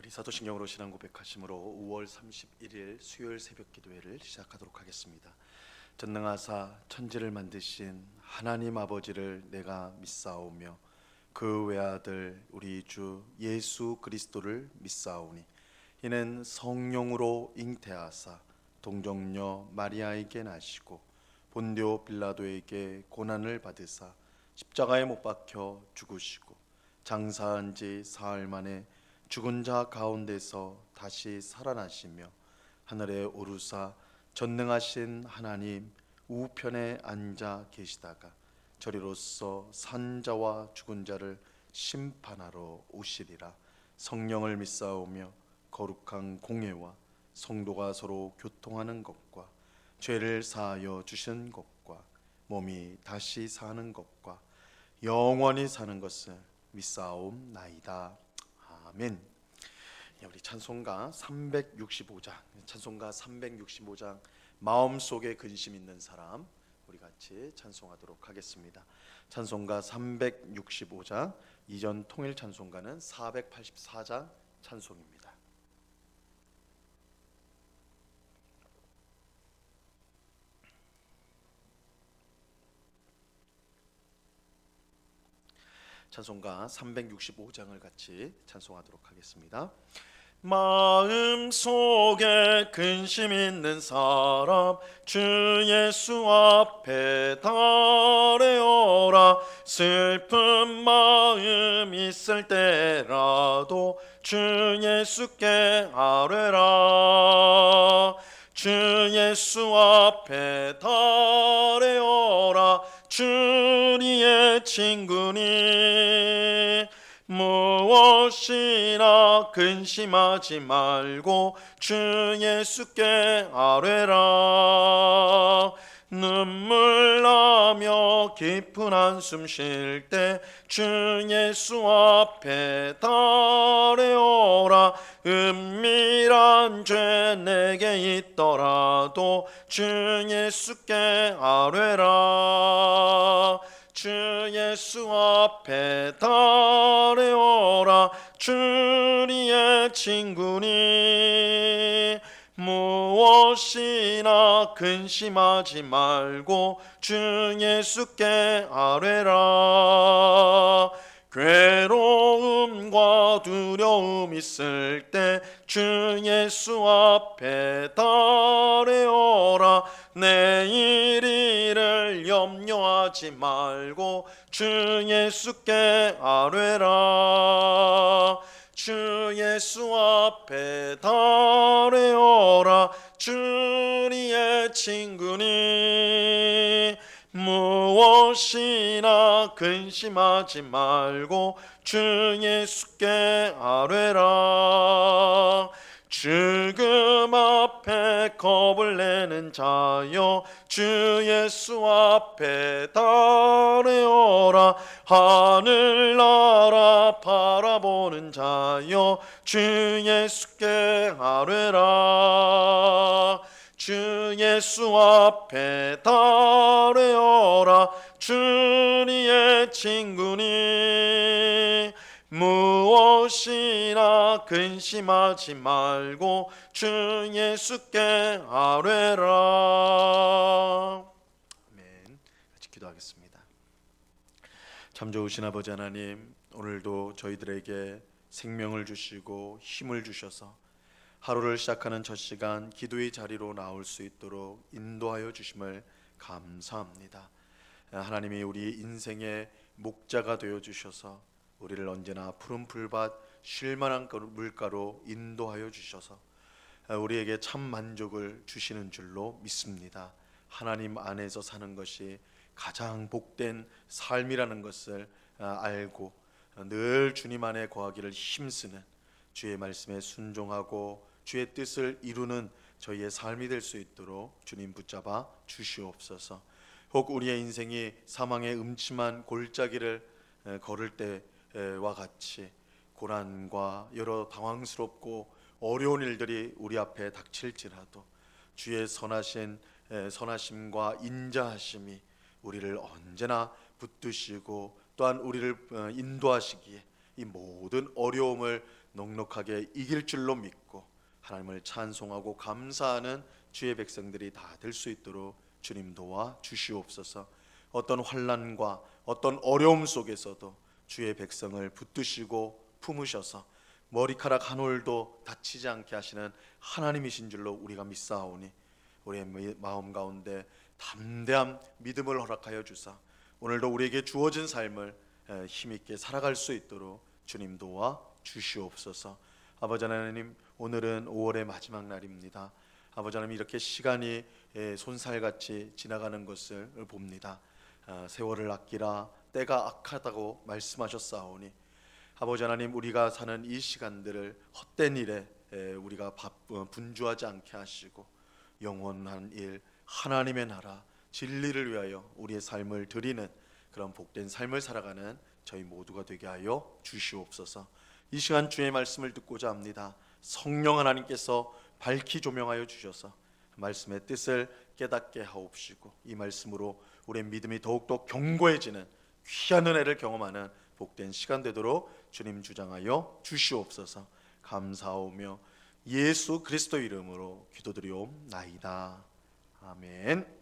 우리 사도신경으로 신앙 고백하심으로 5월 31일 수요일 새벽 기도회를 시작하도록 하겠습니다. 전능하사 천지를 만드신 하나님 아버지를 내가 믿사오며 그 외아들 우리 주 예수 그리스도를 믿사오니 이는 성령으로 잉태하사 동정녀 마리아에게 나시고 본디오 빌라도에게 고난을 받으사 십자가에 못 박혀 죽으시고 장사한 지 사흘 만에 죽은 자 가운데서 다시 살아나시며 하늘에 오르사 전능하신 하나님 우편에 앉아 계시다가 저리로서 산 자와 죽은 자를 심판하러 오시리라. 성령을 믿사오며 거룩한 공회와 성도가 서로 교통하는 것과 죄를 사하여 주신 것과 몸이 다시 사는 것과 영원히 사는 것을 믿사옵나이다. 아멘. 우리 찬송가 365장 마음속에 근심 있는 사람 우리 같이 찬송하도록 하겠습니다. 찬송가 365장, 이전 통일 찬송가는 484장 찬송입니다. 찬송가 365장을 같이 찬송하도록 하겠습니다. 마음속에 근심 있는 사람 주 예수 앞에 달려오라. 슬픈 마음 있을 때라도 주 예수께 아뢰라. 주 예수 앞에 달려오라. 주리의 친구니 무엇이나 근심하지 말고 주 예수께 아뢰라. 눈물 나며 깊은 한숨 쉴 때 주 예수 앞에 달려오라. 은밀한 죄 내게 있더라도 주 예수께 아뢰라. 주 예수 앞에 달려오라. 주리의 친구니 무엇이나 근심하지 말고 주 예수께 아뢰라. 괴로움과 두려움 있을 때 주 예수 앞에 달려오라. 내일 일을 염려하지 말고 주 예수께 아뢰라. 주 예수 앞에 달려오라. 주리의 친구니 무엇이나 근심하지 말고 주 예수께 아뢰라. 죽음 앞에 겁을 내는 자여 주 예수 앞에 달려오라. 하늘나라 바라보는 자여 주 예수께 아뢰라. 주 예수 앞에 달려오라. 주리의 친구니 무엇이나 근심하지 말고 주 예수께 아뢰라. 아멘. 같이 기도하겠습니다. 참 좋으신 아버지 하나님, 오늘도 저희들에게 생명을 주시고 힘을 주셔서 하루를 시작하는 첫 시간 기도의 자리로 나올 수 있도록 인도하여 주심을 감사합니다. 하나님이 우리 인생의 목자가 되어 주셔서 우리를 언제나 푸른 풀밭 쉴만한 물가로 인도하여 주셔서 우리에게 참 만족을 주시는 줄로 믿습니다. 하나님 안에서 사는 것이 가장 복된 삶이라는 것을 알고 늘 주님 안에 거하기를 힘쓰는 주의 말씀에 순종하고 주의 뜻을 이루는 저희의 삶이 될 수 있도록 주님 붙잡아 주시옵소서. 혹 우리의 인생이 사망의 음침한 골짜기를 걸을 때와 같이 고난과 여러 당황스럽고 어려운 일들이 우리 앞에 닥칠지라도 주의 선하심과 인자하심이 우리를 언제나 붙드시고 또한 우리를 인도하시기에 이 모든 어려움을 넉넉하게 이길 줄로 믿고 하나님을 찬송하고 감사하는 주의 백성들이 다 될 수 있도록 주님 도와 주시옵소서. 어떤 환난과 어떤 어려움 속에서도 주의 백성을 붙드시고 품으셔서 머리카락 한 올도 다치지 않게 하시는 하나님이신 줄로 우리가 믿사오니 우리의 마음 가운데 담대한 믿음을 허락하여 주사 오늘도 우리에게 주어진 삶을 힘있게 살아갈 수 있도록 주님 도와 주시옵소서. 아버지 하나님, 오늘은 5월의 마지막 날입니다. 아버지 하나님, 이렇게 시간이 손살같이 지나가는 것을 봅니다. 세월을 아끼라 때가 악하다고 말씀하셨사오니 아버지 하나님, 우리가 사는 이 시간들을 헛된 일에 우리가 분주하지 않게 하시고 영원한 일, 하나님의 나라, 진리를 위하여 우리의 삶을 드리는 그런 복된 삶을 살아가는 저희 모두가 되게 하여 주시옵소서. 이 시간 주의 말씀을 듣고자 합니다. 성령 하나님께서 밝히 조명하여 주셔서 말씀의 뜻을 깨닫게 하옵시고 이 말씀으로 우리의 믿음이 더욱더 견고해지는 귀한 은혜를 경험하는 복된 시간 되도록 주님 주장하여 주시옵소서. 감사하오며 예수 그리스도 이름으로 기도드리옵나이다. 아멘.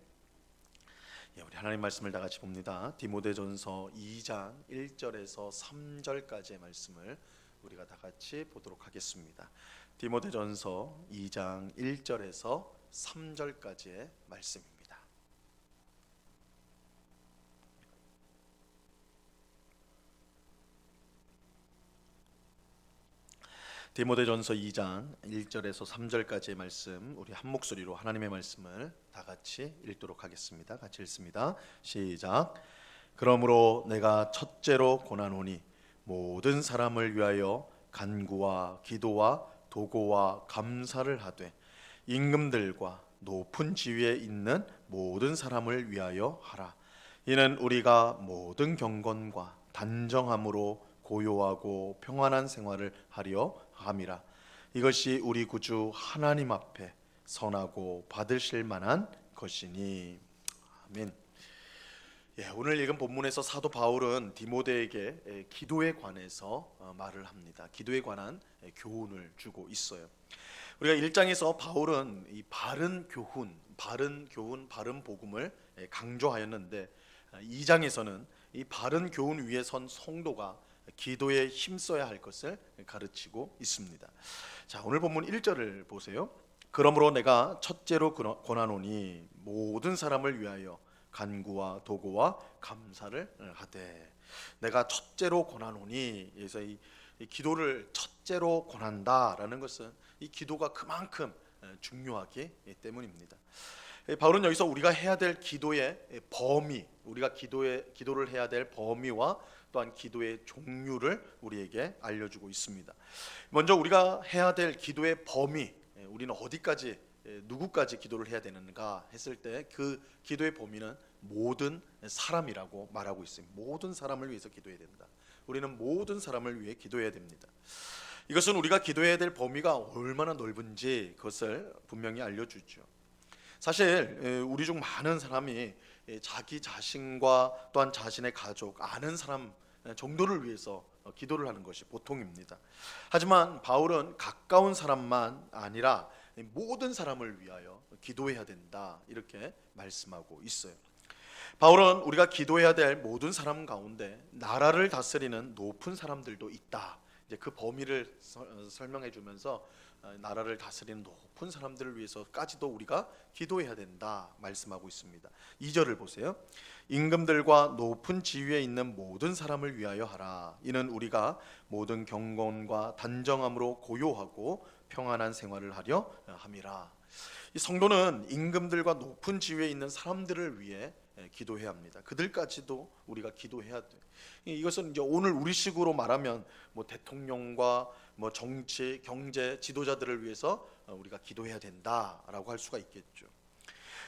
우리 하나님 말씀을 다 같이 봅니다. 디모데전서 2장 1절에서 3절까지의 말씀을 우리가 다 같이 보도록 하겠습니다. 디모데전서 2장 1절에서 3절까지의 말씀입니다. 디모데전서 2장 1절에서 3절까지의 말씀, 우리 한 목소리로 하나님의 말씀을 다 같이 읽도록 하겠습니다. 같이 읽습니다. 시작. 그러므로 내가 첫째로 권하노니 모든 사람을 위하여 간구와 기도와 도고와 감사를 하되 임금들과 높은 지위에 있는 모든 사람을 위하여 하라. 이는 우리가 모든 경건과 단정함으로 고요하고 평안한 생활을 하려 함이라. 이것이 우리 구주 하나님 앞에 선하고 받으실 만한 것이니. 아멘. 오늘 읽은 본문에서 사도 바울은 디모데에게 기도에 관해서 말을 합니다. 기도에 관한 교훈을 주고 있어요. 우리가 1장에서 바울은 이 바른 교훈, 바른 복음을 강조하였는데 2장에서는 이 바른 교훈 위에 선 성도가 기도에 힘써야 할 것을 가르치고 있습니다. 자, 오늘 본문 1절을 보세요. 그러므로 내가 첫째로 권하노니 모든 사람을 위하여 간구와 도고와 감사를 하되. 내가 첫째로 권하노니, 그래서 이 기도를 첫째로 권한다라는 것은 이 기도가 그만큼 중요하기 때문입니다. 바울은 여기서 우리가 해야 될 기도의 범위, 우리가 기도를 해야 될 범위와 또한 기도의 종류를 우리에게 알려주고 있습니다. 먼저 우리가 해야 될 기도의 범위, 우리는 어디까지, 누구까지 기도를 해야 되는가 했을 때 그 기도의 범위는 모든 사람이라고 말하고 있습니다. 모든 사람을 위해서 기도해야 된다. 우리는 모든 사람을 위해 기도해야 됩니다. 이것은 우리가 기도해야 될 범위가 얼마나 넓은지 그것을 분명히 알려주죠. 사실 우리 중 많은 사람이 자기 자신과 또한 자신의 가족, 아는 사람 정도를 위해서 기도를 하는 것이 보통입니다. 하지만 바울은 가까운 사람만 아니라 모든 사람을 위하여 기도해야 된다, 이렇게 말씀하고 있어요. 바울은 우리가 기도해야 될 모든 사람 가운데 나라를 다스리는 높은 사람들도 있다, 이제 그 범위를 설명해 주면서 나라를 다스리는 높은 사람들을 위해서까지도 우리가 기도해야 된다 말씀하고 있습니다. 2절을 보세요. 임금들과 높은 지위에 있는 모든 사람을 위하여 하라. 이는 우리가 모든 경건과 단정함으로 고요하고 평안한 생활을 하려 함이라. 이 성도는 임금들과 높은 지위에 있는 사람들을 위해 기도해야 합니다. 그들까지도 우리가 기도해야 돼. 이것은 이제 오늘 우리식으로 말하면 대통령과 정치, 경제 지도자들을 위해서 우리가 기도해야 된다라고 할 수가 있겠죠.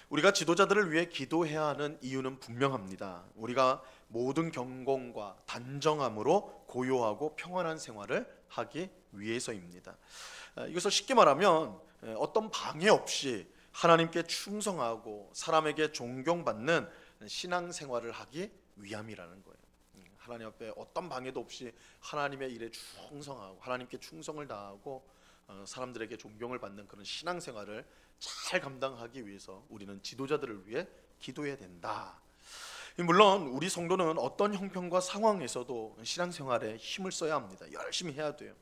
우리가 지도자들을 위해 기도해야 하는 이유는 분명합니다. 우리가 모든 경건과 단정함으로 고요하고 평안한 생활을 하기 위해서입니다. 이것을 쉽게 말하면 어떤 방해 없이 하나님께 충성하고 사람에게 존경받는 신앙생활을 하기 위함이라는 거예요. 하나님 앞에 어떤 방해도 없이 하나님의 일에 충성하고 하나님께 충성을 다하고 사람들에게 존경을 받는 그런 신앙생활을 잘 감당하기 위해서 우리는 지도자들을 위해 기도해야 된다. 물론 우리 성도는 어떤 형편과 상황에서도 신앙생활에 힘을 써야 합니다. 열심히 해야 돼요.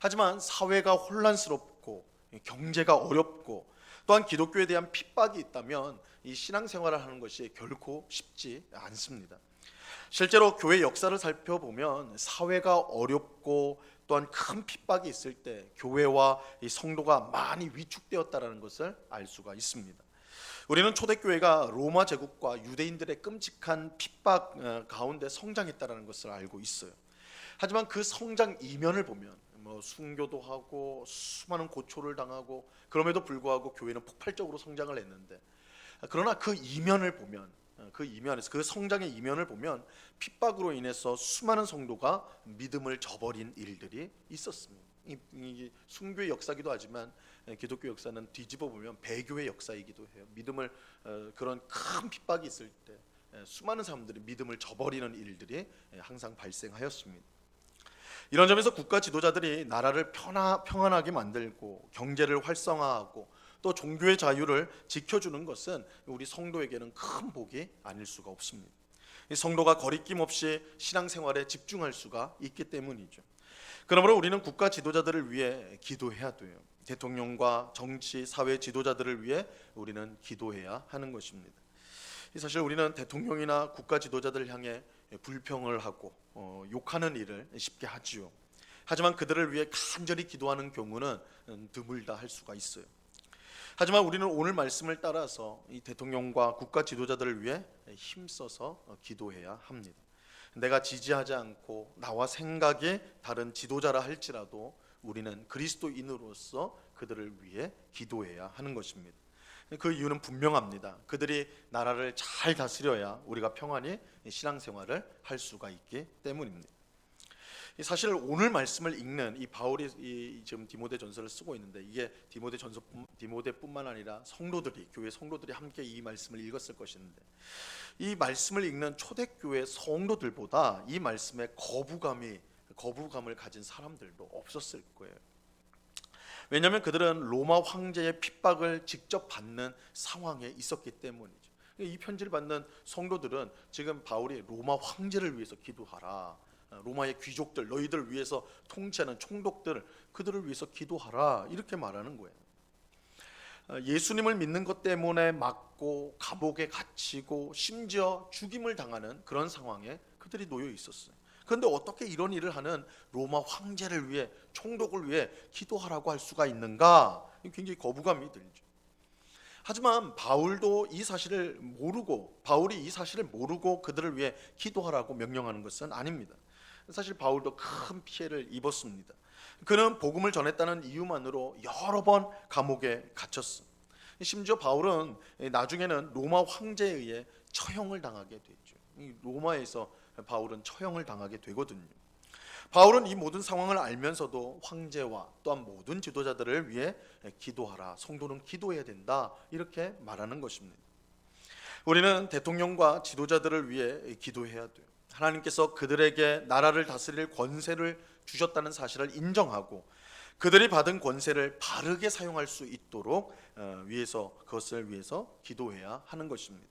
하지만 사회가 혼란스럽고 경제가 어렵고 또한 기독교에 대한 핍박이 있다면 이 신앙생활을 하는 것이 결코 쉽지 않습니다. 실제로 교회 역사를 살펴보면 사회가 어렵고 또한 큰 핍박이 있을 때 교회와 이 성도가 많이 위축되었다는 것을 알 수가 있습니다. 우리는 초대교회가 로마 제국과 유대인들의 끔찍한 핍박 가운데 성장했다는 것을 알고 있어요. 하지만 그 성장 이면을 보면 순교도 하고 수많은 고초를 당하고 그럼에도 불구하고 교회는 폭발적으로 성장을 했는데, 그러나 그 이면을 보면 그 이면에서 그 성장의 이면을 보면 핍박으로 인해서 수많은 성도가 믿음을 저버린 일들이 있었습니다. 이 순교의 역사기도 하지만 기독교 역사는 뒤집어 보면 배교의 역사이기도 해요. 믿음을 그런 큰 핍박이 있을 때 수많은 사람들이 믿음을 저버리는 일들이 항상 발생하였습니다. 이런 점에서 국가 지도자들이 나라를 평안하게 만들고 경제를 활성화하고 또 종교의 자유를 지켜주는 것은 우리 성도에게는 큰 복이 아닐 수가 없습니다. 이 성도가 거리낌 없이 신앙생활에 집중할 수가 있기 때문이죠. 그러므로 우리는 국가 지도자들을 위해 기도해야 돼요. 대통령과 정치, 사회 지도자들을 위해 우리는 기도해야 하는 것입니다. 사실 우리는 대통령이나 국가 지도자들을 향해 불평을 하고 욕하는 일을 쉽게 하지요. 하지만 그들을 위해 간절히 기도하는 경우는 드물다 할 수가 있어요. 하지만 우리는 오늘 말씀을 따라서 이 대통령과 국가 지도자들을 위해 힘써서 기도해야 합니다. 내가 지지하지 않고 나와 생각이 다른 지도자라 할지라도 우리는 그리스도인으로서 그들을 위해 기도해야 하는 것입니다. 그 이유는 분명합니다. 그들이 나라를 잘 다스려야 우리가 평안히 신앙생활을 할 수가 있기 때문입니다. 사실 오늘 말씀을 읽는 이 바울이 지금 디모데전서를 쓰고 있는데, 이게 디모데뿐만 아니라 성도들이, 교회 성도들이 함께 이 말씀을 읽었을 것인데, 이 말씀을 읽는 초대교회 성도들보다 이 말씀에 거부감을 가진 사람들도 없었을 거예요. 왜냐하면 그들은 로마 황제의 핍박을 직접 받는 상황에 있었기 때문이죠. 이 편지를 받는 성도들은 지금 바울이 로마 황제를 위해서 기도하라, 로마의 귀족들, 너희들을 위해서 통치하는 총독들, 그들을 위해서 기도하라, 이렇게 말하는 거예요. 예수님을 믿는 것 때문에 맞고 감옥에 갇히고 심지어 죽임을 당하는 그런 상황에 그들이 놓여 있었어요. 그런데 어떻게 이런 일을 하는 로마 황제를 위해, 총독을 위해 기도하라고 할 수가 있는가? 굉장히 거부감이 들죠. 하지만 바울이 이 사실을 모르고 그들을 위해 기도하라고 명령하는 것은 아닙니다. 사실 바울도 큰 피해를 입었습니다. 그는 복음을 전했다는 이유만으로 여러 번 감옥에 갇혔어. 심지어 바울은 나중에는 로마 황제에 의해 처형을 당하게 됐죠. 로마에서 바울은 처형을 당하게 되거든요. 바울은 이 모든 상황을 알면서도 황제와 또한 모든 지도자들을 위해 기도하라, 성도는 기도해야 된다, 이렇게 말하는 것입니다. 우리는 대통령과 지도자들을 위해 기도해야 돼요. 하나님께서 그들에게 나라를 다스릴 권세를 주셨다는 사실을 인정하고 그들이 받은 권세를 바르게 사용할 수 있도록 그것을 위해서 기도해야 하는 것입니다.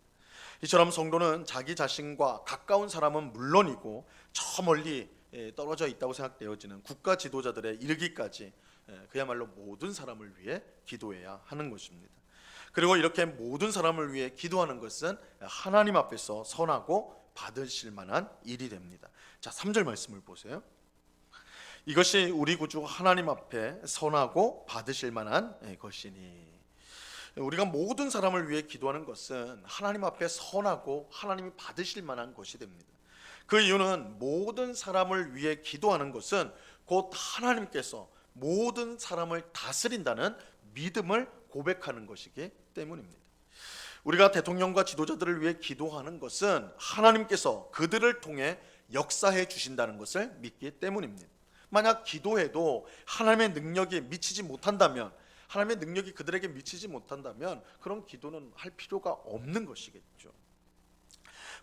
이처럼 성도는 자기 자신과 가까운 사람은 물론이고 저 멀리 떨어져 있다고 생각되어지는 국가 지도자들에 이르기까지 그야말로 모든 사람을 위해 기도해야 하는 것입니다. 그리고 이렇게 모든 사람을 위해 기도하는 것은 하나님 앞에서 선하고 받으실 만한 일이 됩니다. 자, 3절 말씀을 보세요. 이것이 우리 구주 하나님 앞에 선하고 받으실 만한 것이니. 우리가 모든 사람을 위해 기도하는 것은 하나님 앞에 선하고 하나님이 받으실 만한 것이 됩니다. 그 이유는 모든 사람을 위해 기도하는 것은 곧 하나님께서 모든 사람을 다스린다는 믿음을 고백하는 것이기 때문입니다. 우리가 대통령과 지도자들을 위해 기도하는 것은 하나님께서 그들을 통해 역사해 주신다는 것을 믿기 때문입니다. 만약 기도해도 하나님의 능력이 그들에게 미치지 못한다면 그런 기도는 할 필요가 없는 것이겠죠.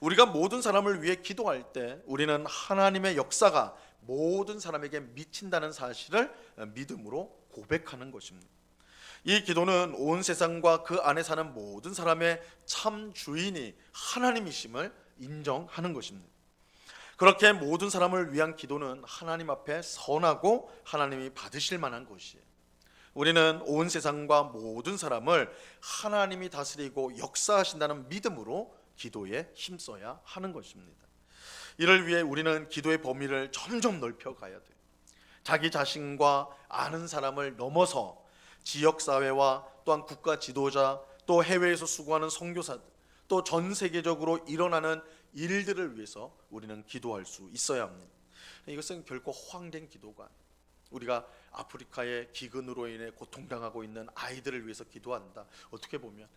우리가 모든 사람을 위해 기도할 때 우리는 하나님의 역사가 모든 사람에게 미친다는 사실을 믿음으로 고백하는 것입니다. 이 기도는 온 세상과 그 안에 사는 모든 사람의 참 주인이 하나님이심을 인정하는 것입니다. 그렇게 모든 사람을 위한 기도는 하나님 앞에 선하고 하나님이 받으실 만한 것이에요. 우리는 온 세상과 모든 사람을 하나님이 다스리고 역사하신다는 믿음으로 기도에 힘써야 하는 것입니다. 이를 위해 우리는 기도의 범위를 점점 넓혀가야 돼요. 자기 자신과 아는 사람을 넘어서 지역사회와 또한 국가 지도자, 또 해외에서 수고하는 선교사들, 또 전 세계적으로 일어나는 일들을 위해서 우리는 기도할 수 있어야 합니다. 이것은 결코 허황된 기도가 아니에요. 우리가 아프리카의 기근으로 인해 고통당하고 있는 아이들을 위해서 기도한다. 어떻게 보면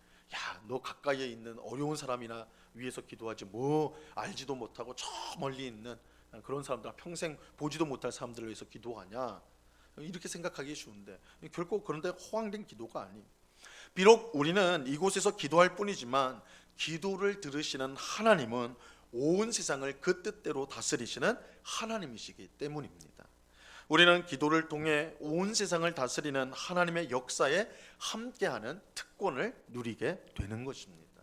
너 가까이에 있는 어려운 사람이나 위해서 기도하지 뭐 알지도 못하고 저 멀리 있는 그런 사람들, 평생 보지도 못할 사람들을 위해서 기도하냐, 이렇게 생각하기 쉬운데 결코 그런데 허황된 기도가 아니에요. 비록 우리는 이곳에서 기도할 뿐이지만 기도를 들으시는 하나님은 온 세상을 그 뜻대로 다스리시는 하나님이시기 때문입니다. 우리는 기도를 통해 온 세상을 다스리는 하나님의 역사에 함께하는 특권을 누리게 되는 것입니다.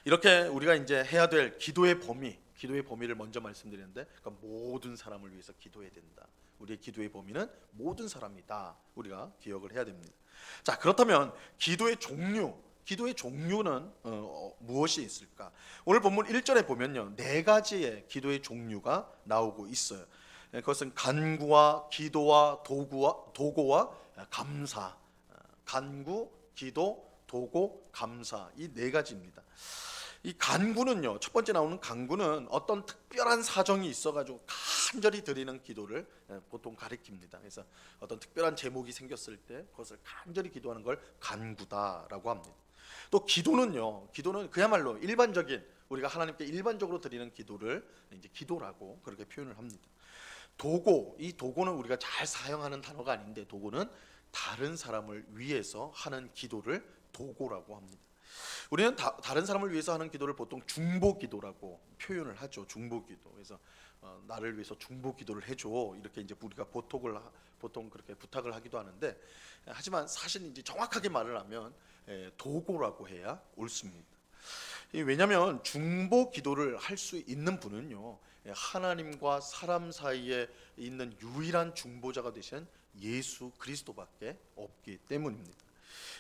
이렇게 우리가 이제 해야 될 기도의 범위를 먼저 말씀드렸는데, 그러니까 모든 사람을 위해서 기도해야 된다. 우리의 기도의 범위는 모든 사람이다. 우리가 기억을 해야 됩니다. 자, 그렇다면 기도의 종류는 무엇이 있을까? 오늘 본문 1절에 보면요, 4가지의 기도의 종류가 나오고 있어요. 그것은 간구와 기도와 도고와 감사. 간구, 기도, 도고, 감사, 이 4가지입니다. 이 간구는요, 첫 번째 나오는 간구는 어떤 특별한 사정이 있어가지고 간절히 드리는 기도를 보통 가리킵니다. 그래서 어떤 특별한 제목이 생겼을 때 그것을 간절히 기도하는 걸 간구다라고 합니다. 또 기도는 그야말로 일반적인, 우리가 하나님께 일반적으로 드리는 기도를 이제 기도라고 그렇게 표현을 합니다. 이 도고는 우리가 잘 사용하는 단어가 아닌데, 도고는 다른 사람을 위해서 하는 기도를 도고라고 합니다. 우리는 다른 사람을 위해서 하는 기도를 보통 중보기도라고 표현을 하죠. 중보기도. 그래서 나를 위해서 중보기도를 해줘, 이렇게 이제 우리가 보통 그렇게 부탁을 하기도 하는데, 하지만 사실 이제 정확하게 말을 하면 도고라고 해야 옳습니다. 왜냐하면 중보기도를 할 수 있는 분은요, 하나님과 사람 사이에 있는 유일한 중보자가 되신 예수 그리스도밖에 없기 때문입니다.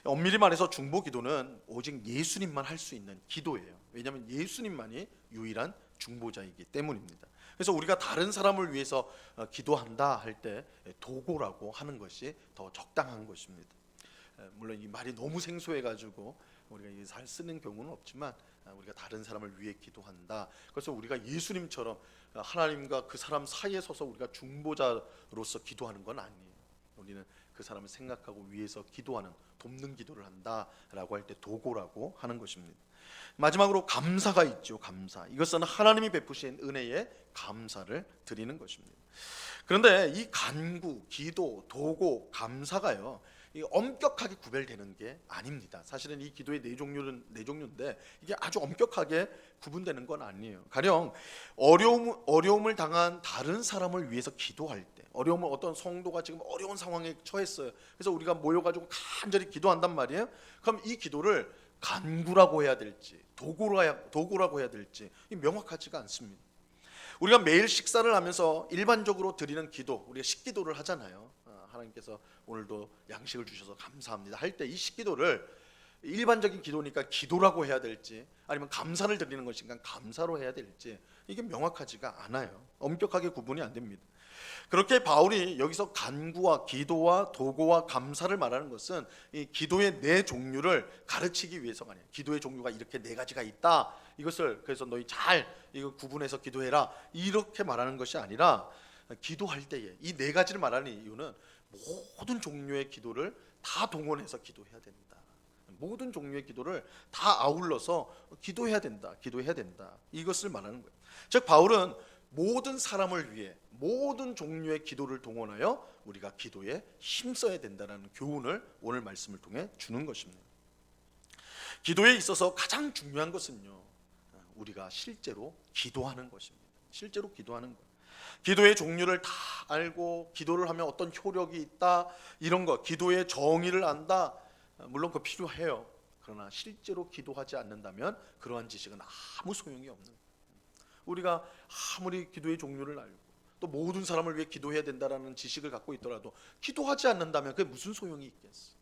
엄밀히 말해서 중보기도는 오직 예수님만 할 수 있는 기도예요. 왜냐하면 예수님만이 유일한 중보자이기 때문입니다. 그래서 우리가 다른 사람을 위해서 기도한다 할 때 도고라고 하는 것이 더 적당한 것입니다. 물론 이 말이 너무 생소해가지고 우리가 잘 쓰는 경우는 없지만, 우리가 다른 사람을 위해 기도한다, 그래서 우리가 예수님처럼 하나님과 그 사람 사이에 서서 우리가 중보자로서 기도하는 건 아니에요. 우리는 그 사람을 생각하고 위해서 기도하는, 돕는 기도를 한다라고 할 때 도고라고 하는 것입니다. 마지막으로 감사가 있죠. 감사. 이것은 하나님이 베푸신 은혜에 감사를 드리는 것입니다. 그런데 이 간구, 기도, 도고, 감사가요, 엄격하게 구별되는 게 아닙니다. 사실은 이 기도의 네 종류인데 이게 아주 엄격하게 구분되는 건 아니에요. 가령 어려움을 당한 다른 사람을 위해서 기도할 때, 어떤 성도가 지금 어려운 상황에 처했어요. 그래서 우리가 모여가지고 간절히 기도한단 말이에요. 그럼 이 기도를 간구라고 해야 될지 도구라고 해야 될지 명확하지가 않습니다. 우리가 매일 식사를 하면서 일반적으로 드리는 기도, 우리가 식기도를 하잖아요. 하나님께서 오늘도 양식을 주셔서 감사합니다 할 때 이 식기도를 일반적인 기도니까 기도라고 해야 될지, 아니면 감사를 드리는 것인가 감사로 해야 될지, 이게 명확하지가 않아요. 엄격하게 구분이 안 됩니다. 그렇게 바울이 여기서 간구와 기도와 도고와 감사를 말하는 것은 이 기도의 4종류를 가르치기 위해서가 아니에요. 기도의 종류가 이렇게 4가지가 있다, 이것을 그래서 너희 잘 이거 구분해서 기도해라, 이렇게 말하는 것이 아니라, 기도할 때에 이 4가지를 말하는 이유는 모든 종류의 기도를 다 동원해서 기도해야 된다. 모든 종류의 기도를 다 아울러서 기도해야 된다. 이것을 말하는 거예요. 즉 바울은 모든 사람을 위해 모든 종류의 기도를 동원하여 우리가 기도에 힘써야 된다는 교훈을 오늘 말씀을 통해 주는 것입니다. 기도에 있어서 가장 중요한 것은요, 우리가 실제로 기도하는 것입니다. 실제로 기도하는 것. 기도의 종류를 다 알고 기도를 하면 어떤 효력이 있다 이런 것, 기도의 정의를 안다, 물론 그거 필요해요. 그러나 실제로 기도하지 않는다면 그러한 지식은 아무 소용이 없는 거예요. 우리가 아무리 기도의 종류를 알고 또 모든 사람을 위해 기도해야 된다라는 지식을 갖고 있더라도 기도하지 않는다면 그게 무슨 소용이 있겠어?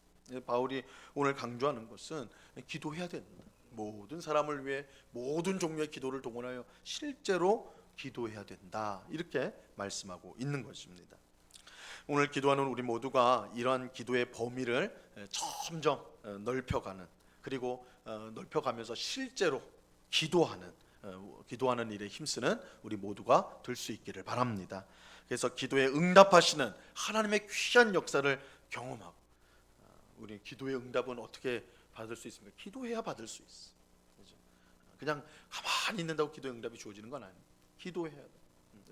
바울이 오늘 강조하는 것은 기도해야 된다. 모든 사람을 위해 모든 종류의 기도를 동원하여 실제로 기도해야 된다, 이렇게 말씀하고 있는 것입니다. 오늘 기도하는 우리 모두가 이러한 기도의 범위를 점점 넓혀가는, 그리고 넓혀가면서 실제로 기도하는 일에 힘쓰는 우리 모두가 될 수 있기를 바랍니다. 그래서 기도에 응답하시는 하나님의 귀한 역사를 경험하고, 우리 기도의 응답은 어떻게 받을 수 있습니까? 기도해야 받을 수 있어. 그렇죠? 그냥 가만히 있는다고 기도의 응답이 주어지는 건 아니에요. 기도해야 돼.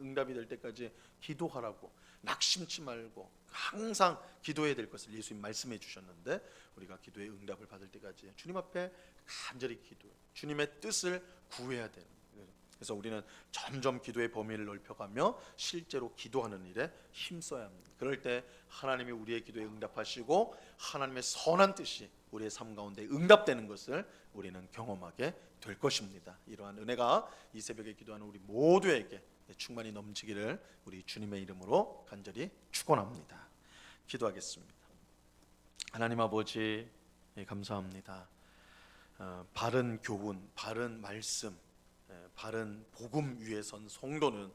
응답이 될 때까지 기도하라고, 낙심치 말고 항상 기도해야 될 것을 예수님 말씀해 주셨는데, 우리가 기도의 응답을 받을 때까지 주님 앞에 간절히 기도해 주님의 뜻을 구해야 되는 거예요. 그래서 우리는 점점 기도의 범위를 넓혀가며 실제로 기도하는 일에 힘써야 합니다. 그럴 때 하나님이 우리의 기도에 응답하시고 하나님의 선한 뜻이 우리의 삶 가운데 응답되는 것을 우리는 경험하게 될 것입니다. 이러한 은혜가 이 새벽에 기도하는 우리 모두에게 충만히 넘치기를 우리 주님의 이름으로 간절히 축원합니다. 기도하겠습니다. 하나님 아버지, 감사합니다. 바른 교훈, 바른 말씀, 바른 복음 위에 선 성도는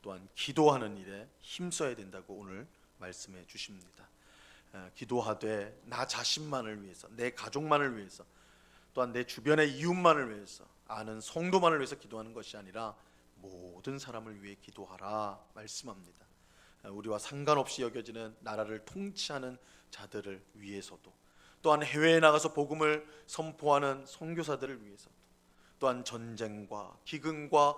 또한 기도하는 일에 힘써야 된다고 오늘 말씀해 주십니다. 기도하되 나 자신만을 위해서, 내 가족만을 위해서, 또한 내 주변의 이웃만을 위해서, 아는 성도만을 위해서 기도하는 것이 아니라 모든 사람을 위해 기도하라 말씀합니다. 우리와 상관없이 여겨지는 나라를 통치하는 자들을 위해서도, 또한 해외에 나가서 복음을 선포하는 선교사들을 위해서도, 또한 전쟁과 기근과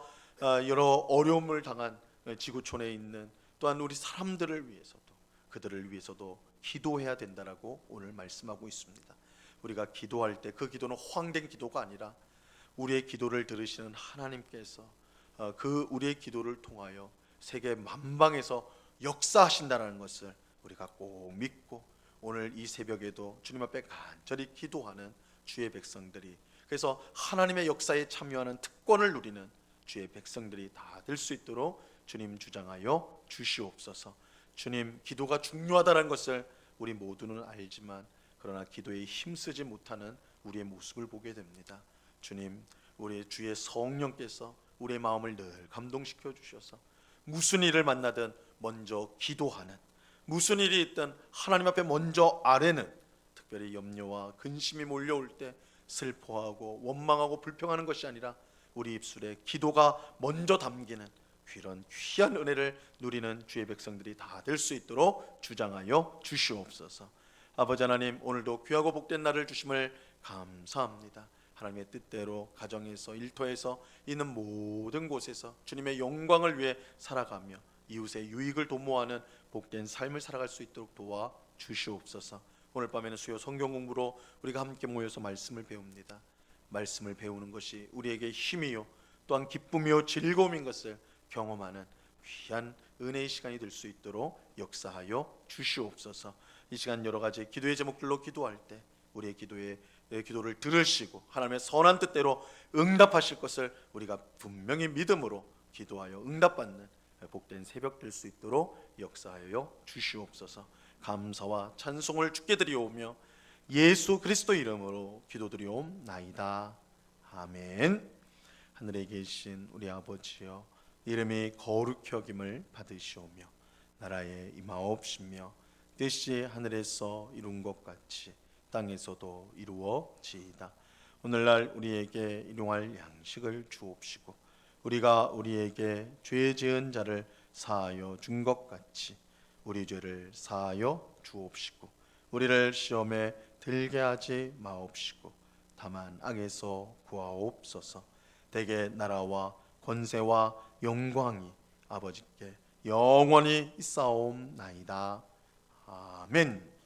여러 어려움을 당한 지구촌에 있는 또한 우리 사람들을 위해서도, 그들을 위해서도 기도해야 된다라고 오늘 말씀하고 있습니다. 우리가 기도할 때 그 기도는 허황된 기도가 아니라 우리의 기도를 들으시는 하나님께서 그 우리의 기도를 통하여 세계 만방에서 역사하신다는 것을 우리가 꼭 믿고, 오늘 이 새벽에도 주님 앞에 간절히 기도하는 주의 백성들이, 그래서 하나님의 역사에 참여하는 특권을 누리는 주의 백성들이 다 될 수 있도록 주님 주장하여 주시옵소서. 주님, 기도가 중요하다는 것을 우리 모두는 알지만 그러나 기도에 힘쓰지 못하는 우리의 모습을 보게 됩니다. 주님, 우리 주의 성령께서 우리의 마음을 늘 감동시켜 주셔서 무슨 일을 만나든 먼저 기도하는, 무슨 일이 있든 하나님 앞에 먼저 아뢰는, 특별히 염려와 근심이 몰려올 때 슬퍼하고 원망하고 불평하는 것이 아니라 우리 입술에 기도가 먼저 담기는 그런 귀한 은혜를 누리는 주의 백성들이 다 될 수 있도록 주장하여 주시옵소서. 아버지 하나님, 오늘도 귀하고 복된 날을 주심을 감사합니다. 하나님의 뜻대로 가정에서, 일터에서, 있는 모든 곳에서 주님의 영광을 위해 살아가며 이웃의 유익을 도모하는 복된 삶을 살아갈 수 있도록 도와 주시옵소서. 오늘 밤에는 수요 성경 공부로 우리가 함께 모여서 말씀을 배웁니다. 말씀을 배우는 것이 우리에게 힘이요 또한 기쁨이요 즐거움인 것을 경험하는 귀한 은혜의 시간이 될 수 있도록 역사하여 주시옵소서. 이 시간 여러 가지 기도의 제목들로 기도할 때 우리의 기도를 들으시고 하나님의 선한 뜻대로 응답하실 것을 우리가 분명히 믿음으로 기도하여 응답받는 복된 새벽 될 수 있도록 역사하여 주시옵소서. 감사와 찬송을 주께 드리오며 예수 그리스도 이름으로 기도드리옵나이다. 아멘. 하늘에 계신 우리 아버지여, 이름이 거룩히 여김을 받으시오며 나라에 임하옵시며 뜻이 하늘에서 이룬 것 같이 땅에서도 이루어지이다. 오늘날 우리에게 일용할 양식을 주옵시고 우리가 우리에게 죄 지은 자를 사하여 준 것 같이 우리 죄를 사하여 주옵시고 우리를 시험에 들게 하지 마옵시고 다만 악에서 구하옵소서. 대개 나라와 권세와 영광이 아버지께 영원히 있사옵나이다. 아멘.